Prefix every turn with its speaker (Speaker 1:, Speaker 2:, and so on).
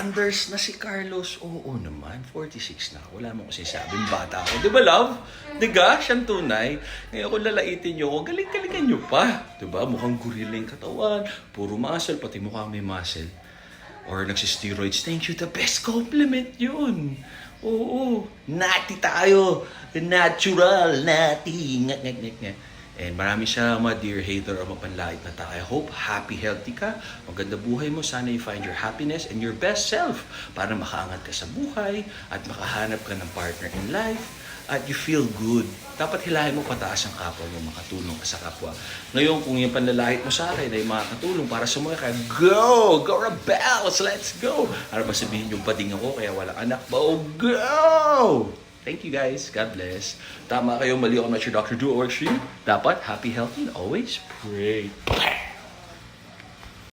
Speaker 1: wonders na si Carlos. Oo naman, 46 na. Wala mo kasi sabing bata ako. Di ba, love? Di ba? Siyang tunay. Ngayon kung lalaitin nyo, galing-galingan nyo pa. Di ba? Mukhang gorilla yung katawan. Puro muscle, pati mukhang may muscle. Or nagsisteroids. Thank you, the best compliment yun. Oo. Nati tayo. Natural. Nati. Nga. And maraming salamat, dear hater o mapanlait na tao. I hope happy, healthy ka. Maganda buhay mo. Sana you find your happiness and your best self para makaangat ka sa buhay at makahanap ka ng partner in life at you feel good. Dapat hilahin mo pataas ang kapwa mo, makatulong ka sa kapwa. Ngayon, kung yung panlalait mo sa akin ay makakatulong para sa mga kaya, go! Go rebels! Let's go! Ano ba sabihin yung bading ako kaya wala anak ba? Oh, go! Thank you guys. God bless. Tama kayo, mali ako. I'm not your doctor. Do what works for you. Dapat happy, healthy, and always pray.